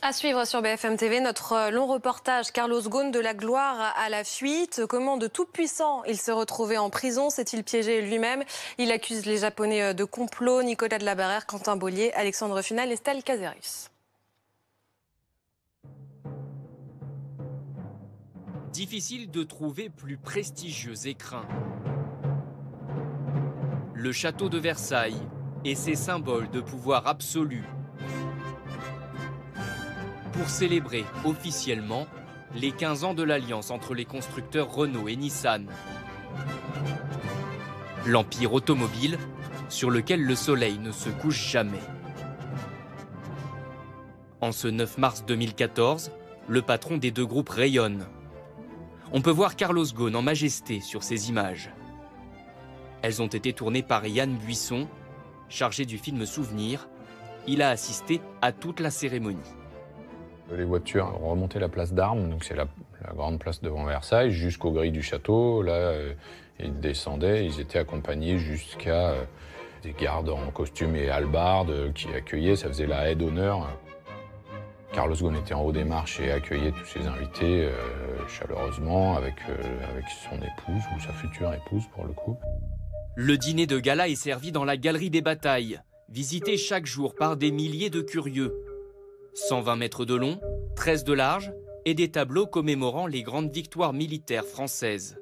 À suivre sur BFM TV, notre long reportage Carlos Ghosn de la gloire à la fuite. Comment de tout puissant il se retrouvait en prison? S'est-il piégé lui-même? Il accuse les Japonais de complot. Nicolas Delabarrère, Quentin Bollier, Alexandre Funal, Estelle Caserius. Difficile de trouver plus prestigieux écrin. Le château de Versailles et ses symboles de pouvoir absolu. Pour célébrer officiellement les 15 ans de l'alliance entre les constructeurs Renault et Nissan. L'empire automobile sur lequel le soleil ne se couche jamais. En ce 9 mars 2014, le patron des deux groupes rayonne. On peut voir Carlos Ghosn en majesté sur ces images. Elles ont été tournées par Yann Buisson, chargé du film Souvenir. Il a assisté à toute la cérémonie. Les voitures ont remonté la place d'Armes, donc c'est la grande place devant Versailles, jusqu'aux grilles du château. Là, ils descendaient, ils étaient accompagnés jusqu'à des gardes en costume et hallebarde qui accueillaient, ça faisait la haie d'honneur. Carlos Ghosn était en haut des marches et accueillait tous ses invités chaleureusement avec son épouse, ou sa future épouse pour le coup. Le dîner de gala est servi dans la galerie des batailles, visité chaque jour par des milliers de curieux. 120 mètres de long, 13 de large et des tableaux commémorant les grandes victoires militaires françaises.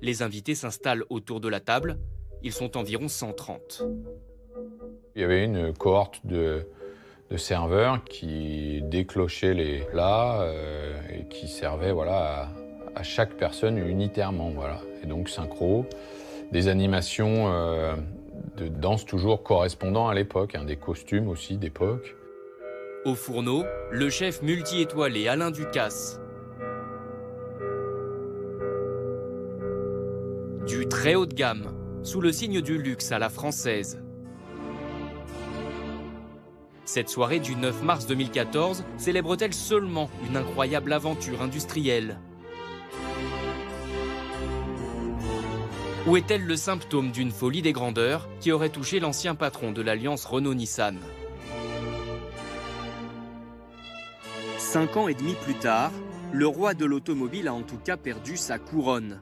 Les invités s'installent autour de la table, ils sont environ 130. Il y avait une cohorte de serveurs qui déclochaient les plats et qui servaient à chaque personne unitairement. Voilà. Et donc synchro, des animations de danse toujours correspondant à l'époque, des costumes aussi d'époque. Au fourneau, le chef multi-étoilé Alain Ducasse. Du très haut de gamme, sous le signe du luxe à la française. Cette soirée du 9 mars 2014 célèbre-t-elle seulement une incroyable aventure industrielle? Ou est-elle le symptôme d'une folie des grandeurs qui aurait touché l'ancien patron de l'alliance Renault-Nissan? 5 ans et demi plus tard, le roi de l'automobile a en tout cas perdu sa couronne.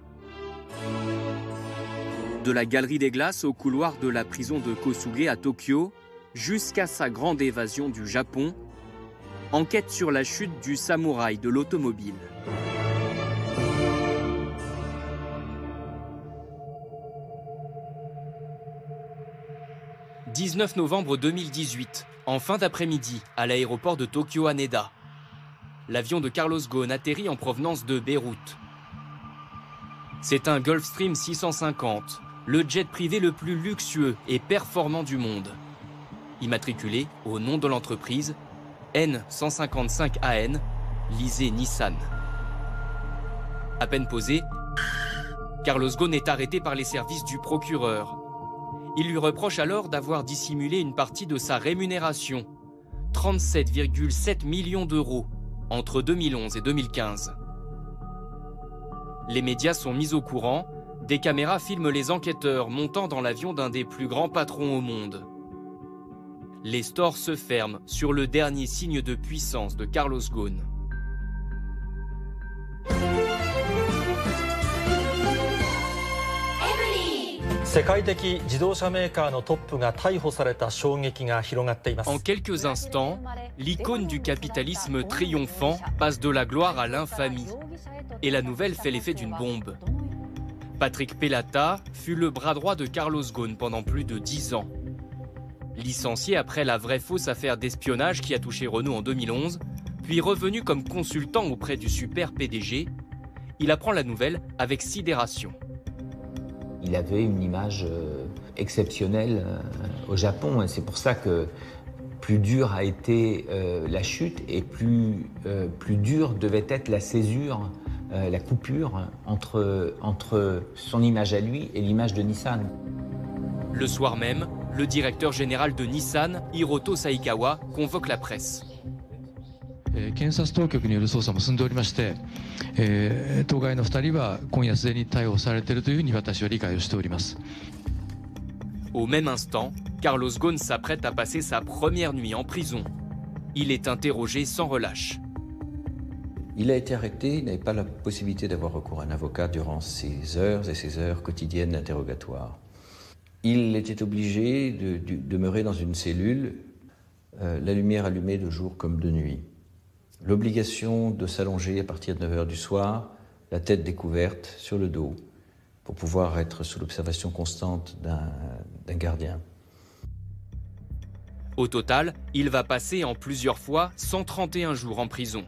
De la galerie des glaces au couloir de la prison de Kosuge à Tokyo, jusqu'à sa grande évasion du Japon, enquête sur la chute du samouraï de l'automobile. « 19 novembre 2018, en fin d'après-midi, à l'aéroport de Tokyo Haneda. L'avion de Carlos Ghosn atterrit en provenance de Beyrouth. C'est un Gulfstream 650, le jet privé le plus luxueux et performant du monde. Immatriculé au nom de l'entreprise N155AN, lisez Nissan. À peine posé, Carlos Ghosn est arrêté par les services du procureur. Il lui reproche alors d'avoir dissimulé une partie de sa rémunération, 37,7 millions d'euros, entre 2011 et 2015. Les médias sont mis au courant, des caméras filment les enquêteurs montant dans l'avion d'un des plus grands patrons au monde. Les stores se ferment sur le dernier signe de puissance de Carlos Ghosn. En quelques instants, l'icône du capitalisme triomphant passe de la gloire à l'infamie. Et la nouvelle fait l'effet d'une bombe. Patrick Pellata fut le bras droit de Carlos Ghosn pendant plus de 10 ans. Licencié après la vraie fausse affaire d'espionnage qui a touché Renault en 2011, puis revenu comme consultant auprès du super PDG, il apprend la nouvelle avec sidération. Il avait une image exceptionnelle au Japon et c'est pour ça que plus dure a été la chute et plus dure devait être la césure, la coupure entre son image à lui et l'image de Nissan. Le soir même, le directeur général de Nissan, Hiroto Saikawa, convoque la presse. 検察当局による捜査も進んでおりまして、当該の2人は今夜すでに逮捕されているというふうに私は理解をしております。Au même instant, Carlos Ghosn s'apprête à passer sa première nuit en prison. Il est interrogé sans relâche. Il a été arrêté, il n'avait pas la possibilité d'avoir recours à un avocat durant ces heures et ces heures quotidiennes d'interrogatoire. Il était obligé de demeurer dans une cellule, la lumière allumée de jour comme de nuit. L'obligation de s'allonger à partir de 9 h du soir, la tête découverte sur le dos, pour pouvoir être sous l'observation constante d'un gardien. Au total, il va passer en plusieurs fois 131 jours en prison.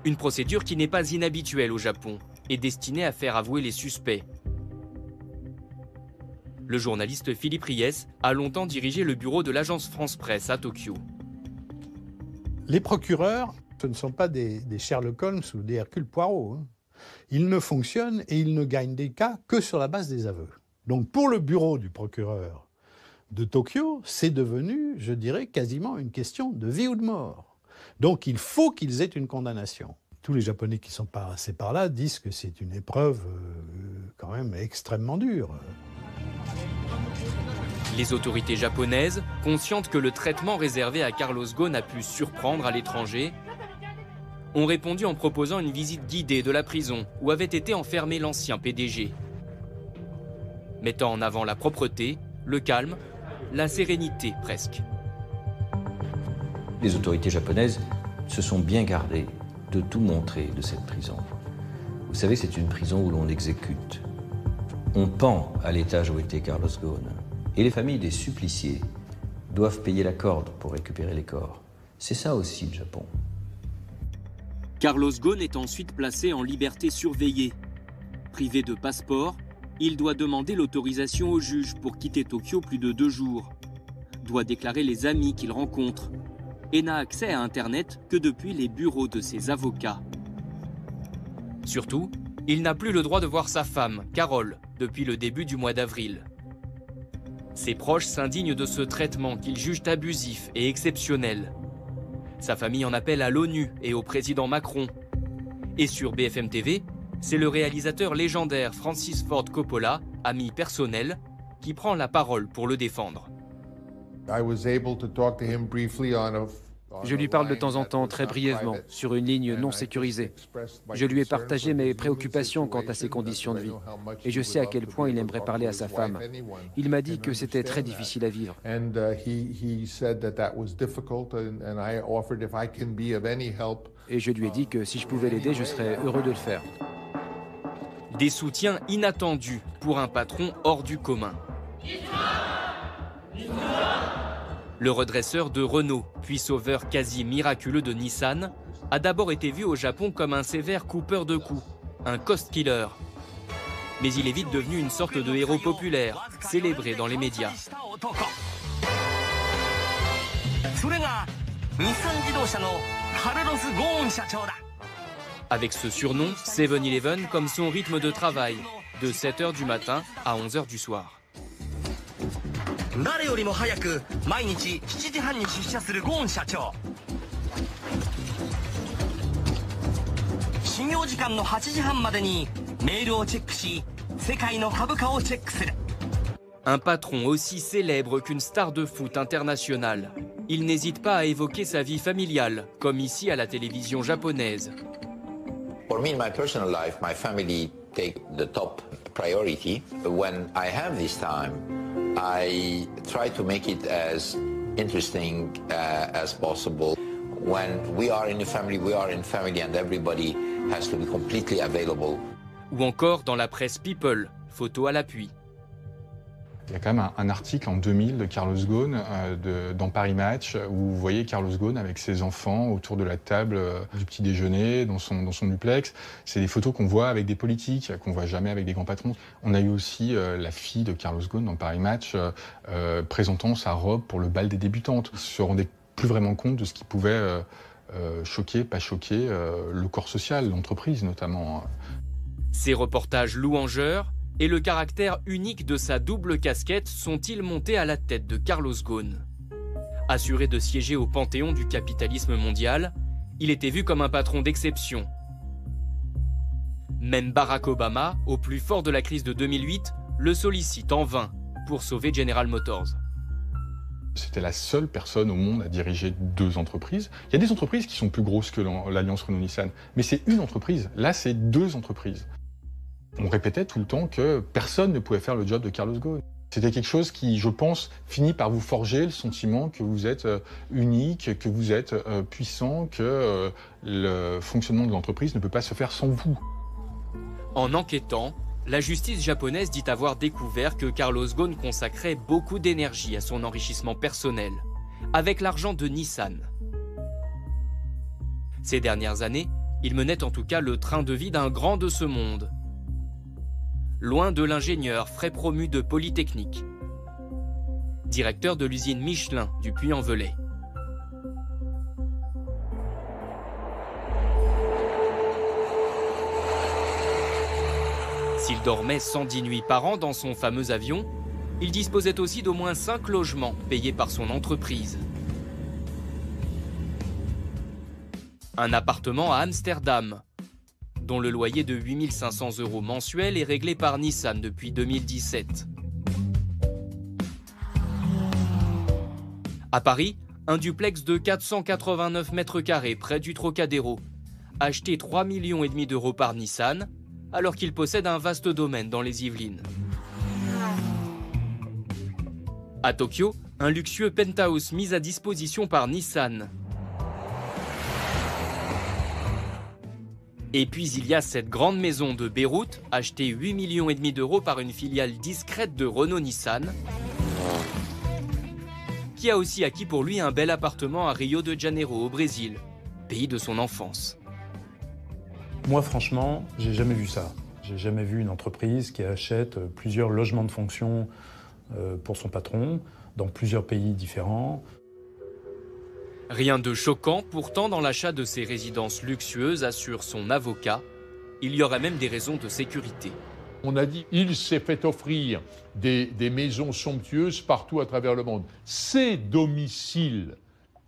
Une procédure qui n'est pas inhabituelle au Japon et destinée à faire avouer les suspects. Le journaliste Philippe Ries a longtemps dirigé le bureau de l'agence France-Presse à Tokyo. Les procureurs, ce ne sont pas des Sherlock Holmes ou des Hercule Poirot. Ils ne fonctionnent et ils ne gagnent des cas que sur la base des aveux. Donc pour le bureau du procureur de Tokyo, c'est devenu, je dirais, quasiment une question de vie ou de mort. Donc il faut qu'ils aient une condamnation. Tous les Japonais qui sont passés par là disent que c'est une épreuve quand même extrêmement dure. Les autorités japonaises, conscientes que le traitement réservé à Carlos Ghosn a pu surprendre à l'étranger, ont répondu en proposant une visite guidée de la prison où avait été enfermé l'ancien PDG. Mettant en avant la propreté, le calme, la sérénité presque. Les autorités japonaises se sont bien gardées de tout montrer de cette prison. Vous savez, c'est une prison où l'on exécute. On pend à l'étage où était Carlos Ghosn. Et les familles des suppliciés doivent payer la corde pour récupérer les corps. C'est ça aussi le Japon. Carlos Ghosn est ensuite placé en liberté surveillée. Privé de passeport, il doit demander l'autorisation au juge pour quitter Tokyo plus de 2 jours. Doit déclarer les amis qu'il rencontre. Et n'a accès à Internet que depuis les bureaux de ses avocats. Surtout, il n'a plus le droit de voir sa femme, Carole, depuis le début du mois d'avril. Ses proches s'indignent de ce traitement qu'ils jugent abusif et exceptionnel. Sa famille en appelle à l'ONU et au président Macron. Et sur BFM TV, c'est le réalisateur légendaire Francis Ford Coppola, ami personnel, qui prend la parole pour le défendre. Je lui parle de temps en temps, très brièvement, sur une ligne non sécurisée. Je lui ai partagé mes préoccupations quant à ses conditions de vie. Et je sais à quel point il aimerait parler à sa femme. Il m'a dit que c'était très difficile à vivre. Et je lui ai dit que si je pouvais l'aider, je serais heureux de le faire. Des soutiens inattendus pour un patron hors du commun. Le redresseur de Renault, puis sauveur quasi miraculeux de Nissan, a d'abord été vu au Japon comme un sévère coupeur de coups, un cost killer. Mais il est vite devenu une sorte de héros populaire, célébré dans les médias. Avec ce surnom, 7-Eleven comme son rythme de travail, de 7 h du matin à 11 h du soir. Un patron aussi célèbre qu'une star de foot internationale. Il n'hésite pas à évoquer sa vie familiale, comme ici à la télévision japonaise. For me, in my personal life, my family take the top priority. When I have this time, I try to make it as interesting as possible. When we are in a family, we are in family, and everybody has to be completely available. Ou encore dans la presse People, photo à l'appui. Il y a quand même un article en 2000 de Carlos Ghosn dans Paris Match où vous voyez Carlos Ghosn avec ses enfants autour de la table du petit déjeuner dans son duplex. C'est des photos qu'on voit avec des politiques, qu'on voit jamais avec des grands patrons. On a eu aussi la fille de Carlos Ghosn dans Paris Match présentant sa robe pour le bal des débutantes. Ils se rendaient plus vraiment compte de ce qui pouvait choquer, pas choquer le corps social, l'entreprise notamment. Ces reportages louangeurs et le caractère unique de sa double casquette sont-ils montés à la tête de Carlos Ghosn. Assuré de siéger au panthéon du capitalisme mondial, il était vu comme un patron d'exception. Même Barack Obama, au plus fort de la crise de 2008, le sollicite en vain pour sauver General Motors. C'était C'était la seule personne au monde à diriger 2 entreprises. Il y a des entreprises qui sont plus grosses que l'alliance Renault-Nissan, mais c'est une entreprise. Là, c'est 2 entreprises. On répétait tout le temps que personne ne pouvait faire le job de Carlos Ghosn. C'était quelque chose qui, je pense, finit par vous forger le sentiment que vous êtes unique, que vous êtes puissant, que le fonctionnement de l'entreprise ne peut pas se faire sans vous. En enquêtant, la justice japonaise dit avoir découvert que Carlos Ghosn consacrait beaucoup d'énergie à son enrichissement personnel, avec l'argent de Nissan. Ces dernières années, il menait en tout cas le train de vie d'un grand de ce monde. Loin de l'ingénieur frais promu de Polytechnique, directeur de l'usine Michelin du Puy-en-Velay. S'il dormait 110 nuits par an dans son fameux avion, il disposait aussi d'au moins 5 logements payés par son entreprise. Un appartement à Amsterdam, dont le loyer de 8 500 € mensuel est réglé par Nissan depuis 2017. À Paris, un duplex de 489 mètres carrés près du Trocadéro, acheté 3,5 millions d'euros par Nissan, alors qu'il possède un vaste domaine dans les Yvelines. À Tokyo, un luxueux penthouse mis à disposition par Nissan. Et puis il y a cette grande maison de Beyrouth, achetée 8,5 millions d'euros par une filiale discrète de Renault-Nissan, qui a aussi acquis pour lui un bel appartement à Rio de Janeiro, au Brésil, pays de son enfance. Moi, franchement, j'ai jamais vu ça. J'ai jamais vu une entreprise qui achète plusieurs logements de fonction pour son patron, dans plusieurs pays différents. Rien de choquant pourtant dans l'achat de ces résidences luxueuses, assure son avocat. Il y aurait même des raisons de sécurité. On a dit il s'est fait offrir des maisons somptueuses partout à travers le monde. Ces domiciles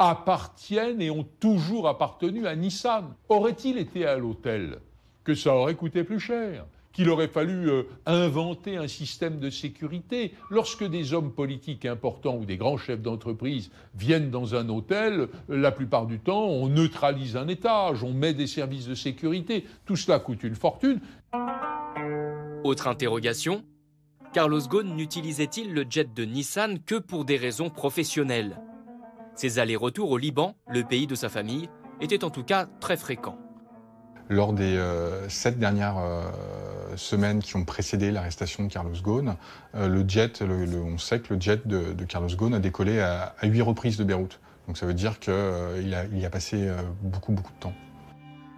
appartiennent et ont toujours appartenu à Nissan. Aurait-il été à l'hôtel que ça aurait coûté plus cher ? Qu'il aurait fallu inventer un système de sécurité. Lorsque des hommes politiques importants ou des grands chefs d'entreprise viennent dans un hôtel, la plupart du temps, on neutralise un étage, on met des services de sécurité. Tout cela coûte une fortune. Autre interrogation, Carlos Ghosn n'utilisait-il le jet de Nissan que pour des raisons professionnelles ? Ses allers-retours au Liban, le pays de sa famille, étaient en tout cas très fréquents. Lors des 7 dernières semaines qui ont précédé l'arrestation de Carlos Ghosn, on sait que le jet de Carlos Ghosn a décollé à 8 reprises de Beyrouth. Donc ça veut dire qu'il y a passé beaucoup de temps.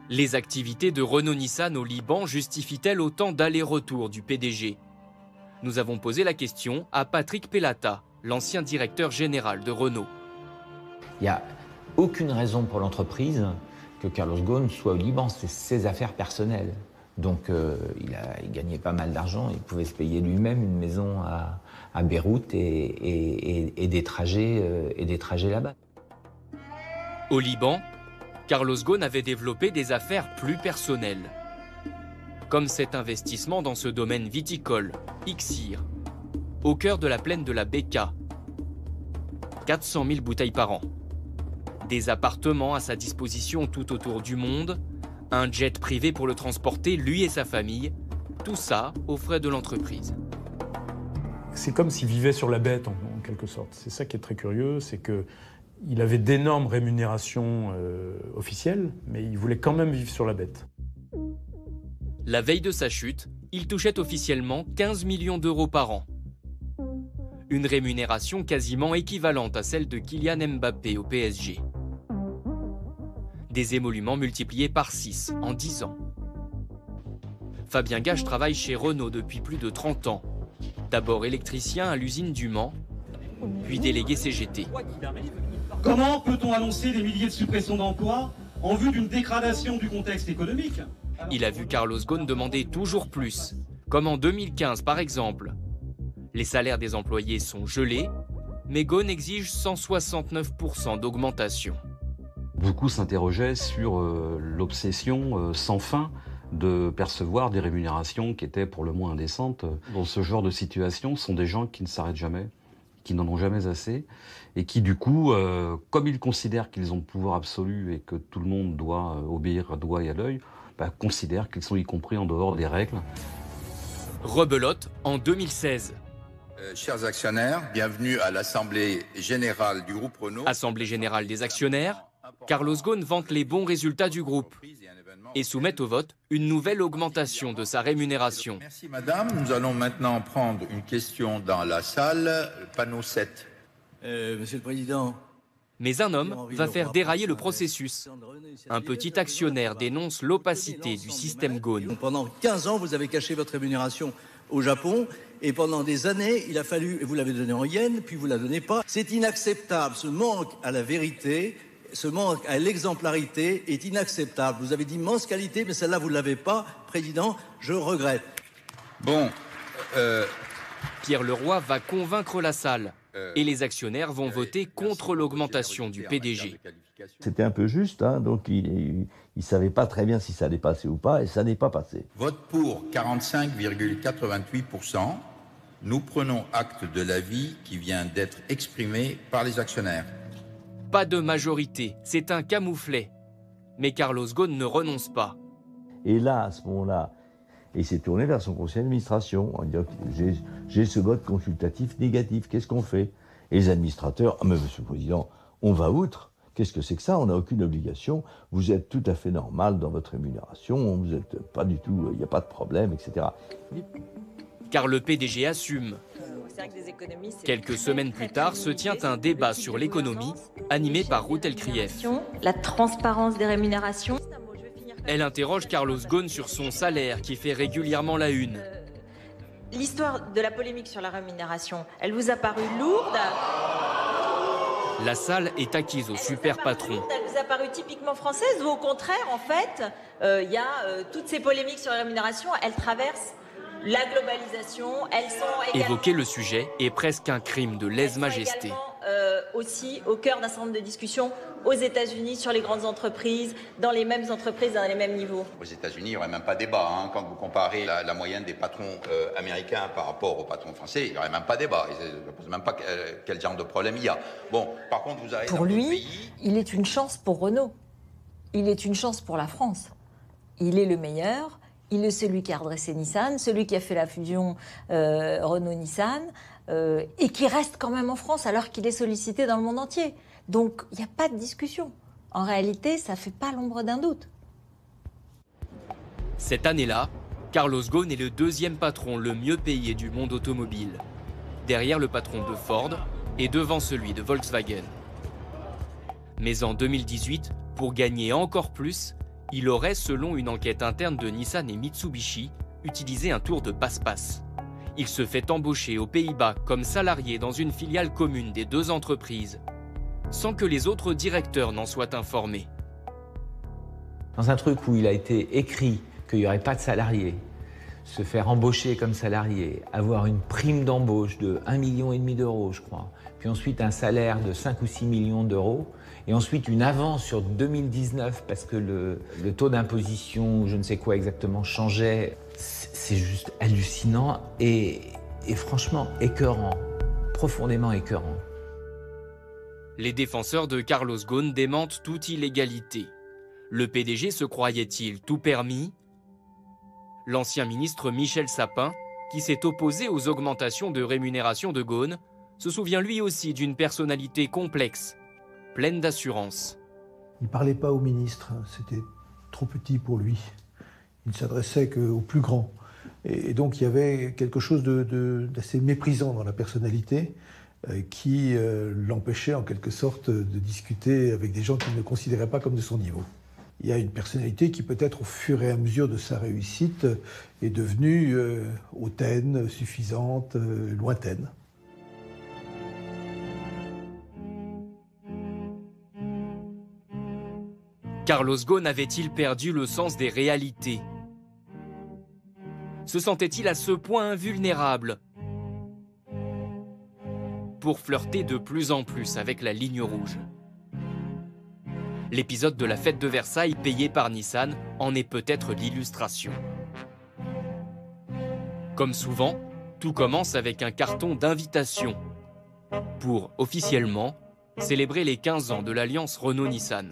Les activités de Renault-Nissan au Liban justifient-elles autant d'allers-retours du PDG ? Nous avons posé la question à Patrick Pellata, l'ancien directeur général de Renault. Il n'y a aucune raison pour l'entreprise que Carlos Ghosn soit au Liban, c'est ses affaires personnelles. Donc il gagnait pas mal d'argent, il pouvait se payer lui-même une maison à Beyrouth et des trajets là-bas. Au Liban, Carlos Ghosn avait développé des affaires plus personnelles, comme cet investissement dans ce domaine viticole, Iksir, au cœur de la plaine de la Bekaa. 400 000 bouteilles par an. Des appartements à sa disposition tout autour du monde, un jet privé pour le transporter, lui et sa famille, tout ça aux frais de l'entreprise. C'est comme s'il vivait sur la bête, en quelque sorte. C'est ça qui est très curieux, c'est qu'il avait d'énormes rémunérations officielles, mais il voulait quand même vivre sur la bête. La veille de sa chute, il touchait officiellement 15 millions d'euros par an. Une rémunération quasiment équivalente à celle de Kylian Mbappé au PSG. Des émoluments multipliés par 6 en 10 ans. Fabien Gage travaille chez Renault depuis plus de 30 ans. D'abord électricien à l'usine du Mans, puis délégué CGT. Comment peut-on annoncer des milliers de suppressions d'emplois en vue d'une dégradation du contexte économique ? Il a vu Carlos Ghosn demander toujours plus, comme en 2015 par exemple. Les salaires des employés sont gelés, mais Ghosn exige 169% d'augmentation. Beaucoup s'interrogeaient sur l'obsession sans fin de percevoir des rémunérations qui étaient pour le moins indécentes. Dans ce genre de situation, ce sont des gens qui ne s'arrêtent jamais, qui n'en ont jamais assez, et qui du coup, comme ils considèrent qu'ils ont le pouvoir absolu et que tout le monde doit obéir à doigt et à l'œil, considèrent qu'ils sont y compris en dehors des règles. Rebelote en 2016. Chers actionnaires, bienvenue à l'Assemblée Générale du groupe Renault. Assemblée Générale des actionnaires, Carlos Ghosn vante les bons résultats du groupe et soumet au vote une nouvelle augmentation de sa rémunération. Merci madame. Nous allons maintenant prendre une question dans la salle, panneau 7. Monsieur le Président. Mais un homme va faire dérailler le processus. Un petit actionnaire dénonce l'opacité du système Ghosn. Pendant 15 ans, vous avez caché votre rémunération au Japon et pendant des années, il a fallu, vous l'avez donné en yens, puis vous ne la donnez pas. C'est inacceptable. Ce manque à la vérité, ce manque à l'exemplarité est inacceptable. Vous avez d'immenses qualités, mais celle-là, vous ne l'avez pas. Président, je regrette. Bon. Pierre Leroy va convaincre la salle. Et les actionnaires vont voter contre l'augmentation du PDG. C'était un peu juste, hein, donc il ne savait pas très bien si ça allait passer ou pas, et ça n'est pas passé. Vote pour 45,88%. Nous prenons acte de l'avis qui vient d'être exprimé par les actionnaires. Pas de majorité, c'est un camouflet. Mais Carlos Ghosn ne renonce pas. Et là, à ce moment-là, il s'est tourné vers son conseil d'administration en disant j'ai ce vote consultatif négatif, qu'est-ce qu'on fait? Et les administrateurs, mais monsieur le Président, on va outre, qu'est-ce que c'est que ça? On n'a aucune obligation, vous êtes tout à fait normal dans votre rémunération, vous n'êtes pas du tout, il n'y a pas de problème, etc. Car le PDG assume. Quelques semaines plus tard se tient un débat sur l'économie animé par Ruth Elkrieff. La transparence des rémunérations. Elle interroge Carlos Ghosn sur son salaire qui fait régulièrement la une. L'histoire de la polémique sur la rémunération, elle vous a paru lourde? La salle est acquise au super patron. Elle vous a paru typiquement française ou au contraire, en fait, il y a toutes ces polémiques sur la rémunération, elles traversent la globalisation, elles sont également... Évoquer le sujet est presque un crime de lèse-majesté. Aussi au cœur d'un certain nombre de discussions aux États-Unis sur les grandes entreprises, dans les mêmes entreprises, dans les mêmes niveaux. Aux États-Unis, il n'y aurait même pas débat. Hein. Quand vous comparez la moyenne des patrons américains par rapport aux patrons français, il n'y aurait même pas débat. Je ne pose même pas quel genre de problème il y a. Bon, par contre, vous avez... Pour lui, il est une chance pour Renault. Il est une chance pour la France. Il est le meilleur. Il est celui qui a redressé Nissan, celui qui a fait la fusion Renault-Nissan, et qui reste quand même en France alors qu'il est sollicité dans le monde entier. Donc, il n'y a pas de discussion. En réalité, ça ne fait pas l'ombre d'un doute. Cette année-là, Carlos Ghosn est le deuxième patron le mieux payé du monde automobile, derrière le patron de Ford et devant celui de Volkswagen. Mais en 2018, pour gagner encore plus, il aurait, selon une enquête interne de Nissan et Mitsubishi, utilisé un tour de passe-passe. Il se fait embaucher aux Pays-Bas comme salarié dans une filiale commune des deux entreprises, sans que les autres directeurs n'en soient informés. Dans un truc où il a été écrit qu'il n'y aurait pas de salariés, se faire embaucher comme salarié, avoir une prime d'embauche de 1,5 million d'euros, je crois, puis ensuite un salaire de 5 ou 6 millions d'euros, et ensuite une avance sur 2019 parce que le taux d'imposition, je ne sais quoi exactement, changeait. C'est juste hallucinant et franchement écœurant, profondément écœurant. Les défenseurs de Carlos Ghosn démentent toute illégalité. Le PDG se croyait-il tout permis? L'ancien ministre Michel Sapin, qui s'est opposé aux augmentations de rémunération de Ghosn, se souvient lui aussi d'une personnalité complexe, pleine d'assurance. Il ne parlait pas au ministre, c'était trop petit pour lui. Il ne s'adressait qu'aux plus grands. Et donc il y avait quelque chose d'assez méprisant dans la personnalité qui l'empêchait en quelque sorte de discuter avec des gens qu'il ne considérait pas comme de son niveau. Il y a une personnalité qui peut-être au fur et à mesure de sa réussite est devenue hautaine, suffisante, lointaine. Carlos Ghosn avait-il perdu le sens des réalités? Se sentait-il à ce point invulnérable pour flirter de plus en plus avec la ligne rouge? L'épisode de la fête de Versailles payé par Nissan en est peut-être l'illustration. Comme souvent, tout commence avec un carton d'invitation. pour, officiellement, célébrer les 15 ans de l'alliance Renault-Nissan.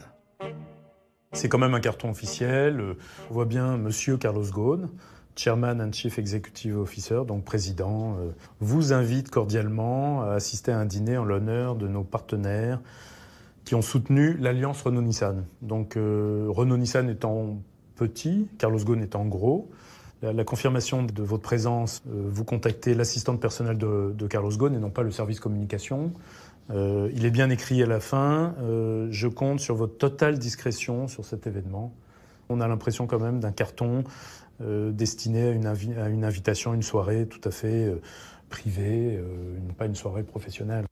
C'est quand même un carton officiel. On voit bien Monsieur Carlos Ghosn, Chairman and Chief Executive Officer, donc président, vous invite cordialement à assister à un dîner en l'honneur de nos partenaires qui ont soutenu l'alliance Renault-Nissan. Donc Renault-Nissan étant petit, Carlos Ghosn étant gros. La confirmation de votre présence, vous contactez l'assistante personnelle de Carlos Ghosn et non pas le service communication. Il est bien écrit à la fin, je compte sur votre totale discrétion sur cet événement. On a l'impression quand même d'un carton destiné à une invitation, une soirée tout à fait privée, pas une soirée professionnelle.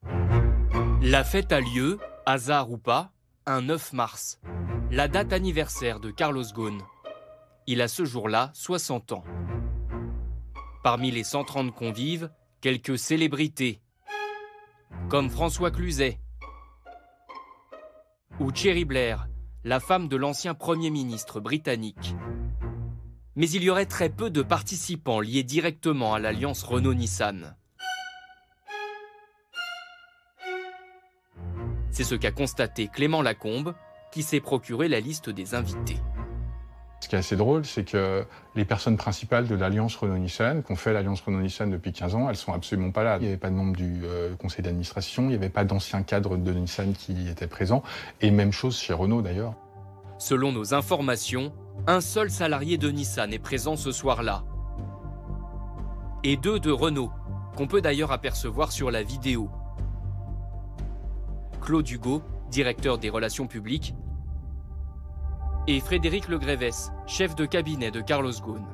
La fête a lieu, hasard ou pas, un 9 mars, la date anniversaire de Carlos Ghosn. Il a ce jour-là 60 ans. Parmi les 130 convives, quelques célébrités, comme François Cluzet ou Cherie Blair, la femme de l'ancien Premier ministre britannique. Mais il y aurait très peu de participants liés directement à l'alliance Renault-Nissan. C'est ce qu'a constaté Clément Lacombe, qui s'est procuré la liste des invités. Ce qui est assez drôle, c'est que les personnes principales de l'alliance Renault-Nissan, qu'on fait l'alliance Renault-Nissan depuis 15 ans, elles sont absolument pas là. Il n'y avait pas de membre du conseil d'administration, il n'y avait pas d'anciens cadres de Nissan qui étaient présents, et même chose chez Renault d'ailleurs. Selon nos informations, un seul salarié de Nissan est présent ce soir-là. Et 2 de Renault, qu'on peut d'ailleurs apercevoir sur la vidéo. Claude Hugo, directeur des relations publiques, et Frédéric Legrévès, chef de cabinet de Carlos Ghosn.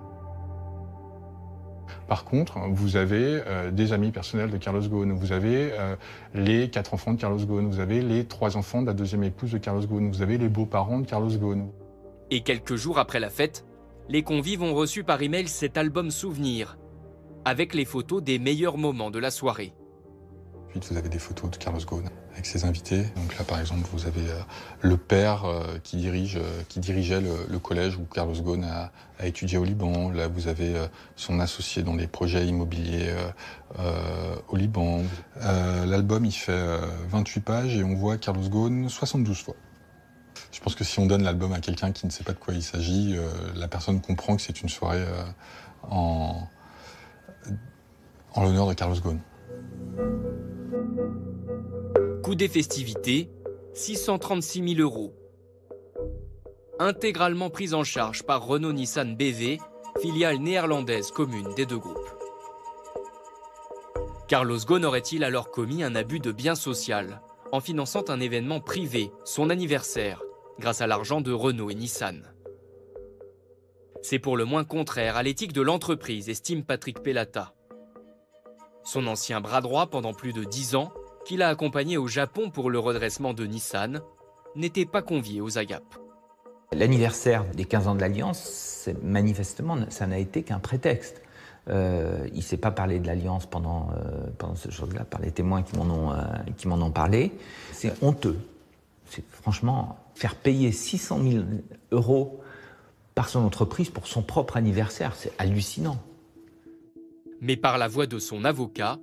Par contre, vous avez des amis personnels de Carlos Ghosn, vous avez les 4 enfants de Carlos Ghosn, vous avez les 3 enfants de la deuxième épouse de Carlos Ghosn, vous avez les beaux-parents de Carlos Ghosn. Et quelques jours après la fête, les convives ont reçu par email cet album souvenir, avec les photos des meilleurs moments de la soirée. Ensuite, vous avez des photos de Carlos Ghosn avec ses invités. Donc là, par exemple, vous avez le père qui dirigeait le collège où Carlos Ghosn a étudié au Liban. Là, vous avez son associé dans les projets immobiliers au Liban. L'album, il fait 28 pages et on voit Carlos Ghosn 72 fois. Je pense que si on donne l'album à quelqu'un qui ne sait pas de quoi il s'agit, la personne comprend que c'est une soirée en l'honneur de Carlos Ghosn. Coût des festivités, 636 000 €. Intégralement pris en charge par Renault-Nissan BV, filiale néerlandaise commune des deux groupes. Carlos Ghosn aurait-il alors commis un abus de bien social en finançant un événement privé, son anniversaire, grâce à l'argent de Renault et Nissan? C'est pour le moins contraire à l'éthique de l'entreprise, estime Patrick Pellata. Son ancien bras droit pendant plus de 10 ans, qu'il a accompagné au Japon pour le redressement de Nissan, n'était pas convié aux AGAP. L'anniversaire des 15 ans de l'Alliance, manifestement, ça n'a été qu'un prétexte. Il ne s'est pas parlé de l'Alliance pendant ce jour-là, par les témoins qui m'en ont parlé. C'est honteux. C'est franchement, faire payer 600 000 € par son entreprise pour son propre anniversaire, c'est hallucinant. Mais par la voix de son avocat,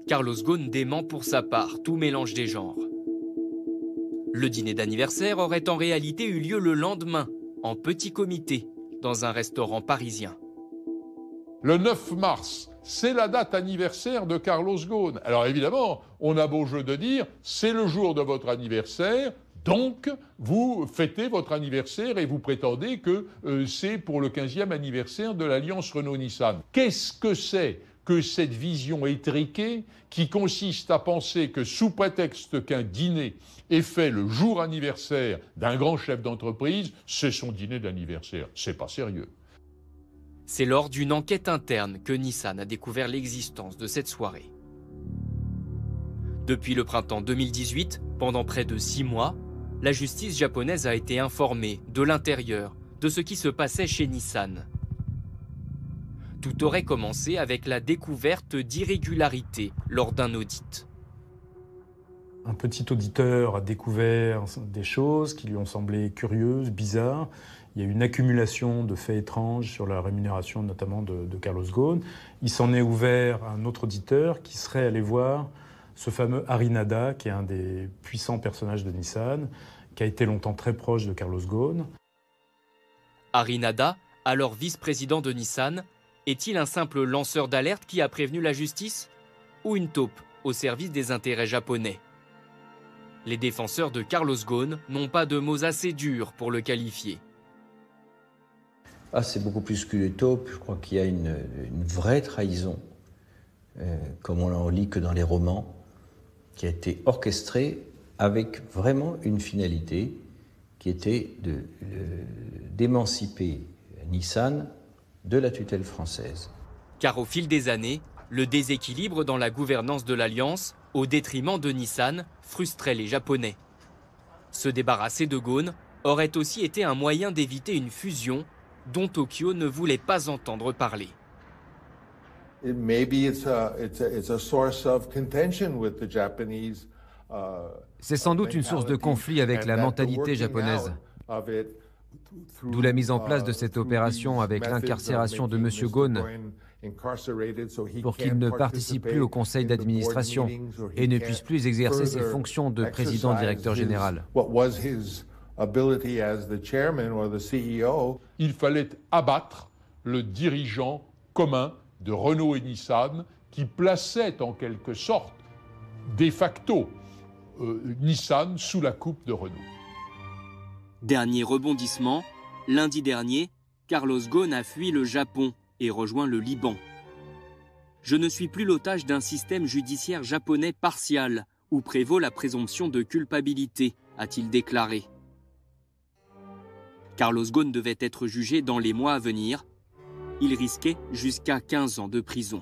Carlos Ghosn dément pour sa part tout mélange des genres. Le dîner d'anniversaire aurait en réalité eu lieu le lendemain, en petit comité, dans un restaurant parisien. Le 9 mars, c'est la date anniversaire de Carlos Ghosn. Alors évidemment, on a beau jeu de dire, c'est le jour de votre anniversaire, donc vous fêtez votre anniversaire et vous prétendez que c'est pour le 15e anniversaire de l'alliance Renault-Nissan. Qu'est-ce que c'est que cette vision étriquée qui consiste à penser que sous prétexte qu'un dîner est fait le jour anniversaire d'un grand chef d'entreprise, c'est son dîner d'anniversaire? C'est pas sérieux. C'est lors d'une enquête interne que Nissan a découvert l'existence de cette soirée. Depuis le printemps 2018, pendant près de 6 mois, la justice japonaise a été informée de l'intérieur de ce qui se passait chez Nissan. Tout aurait commencé avec la découverte d'irrégularités lors d'un audit. Un petit auditeur a découvert des choses qui lui ont semblé curieuses, bizarres. Il y a eu une accumulation de faits étranges sur la rémunération notamment de Carlos Ghosn. Il s'en est ouvert à un autre auditeur qui serait allé voir Ce fameux Harinada, qui est un des puissants personnages de Nissan, qui a été longtemps très proche de Carlos Ghosn. Harinada, alors vice-président de Nissan, est-il un simple lanceur d'alerte qui a prévenu la justice ou une taupe au service des intérêts japonais? Les défenseurs de Carlos Ghosn n'ont pas de mots assez durs pour le qualifier. Ah, c'est beaucoup plus qu'une taupe. Je crois qu'il y a une vraie trahison, comme on n'en lit que dans les romans, qui a été orchestrée avec vraiment une finalité qui était d'émanciper Nissan de la tutelle française. Car au fil des années, le déséquilibre dans la gouvernance de l'Alliance, au détriment de Nissan, frustrait les Japonais. Se débarrasser de Ghosn aurait aussi été un moyen d'éviter une fusion dont Tokyo ne voulait pas entendre parler. C'est sans doute une source de conflit avec la mentalité japonaise. D'où la mise en place de cette opération avec l'incarcération de M. Ghosn pour qu'il ne participe plus au conseil d'administration et ne puisse plus exercer ses fonctions de président-directeur général. Il fallait abattre le dirigeant commun de Renault et Nissan qui plaçait en quelque sorte, de facto, Nissan sous la coupe de Renault. Dernier rebondissement, lundi dernier, Carlos Ghosn a fui le Japon et rejoint le Liban. Je ne suis plus l'otage d'un système judiciaire japonais partial où prévaut la présomption de culpabilité, a-t-il déclaré. Carlos Ghosn devait être jugé dans les mois à venir. Il risquait jusqu'à 15 ans de prison.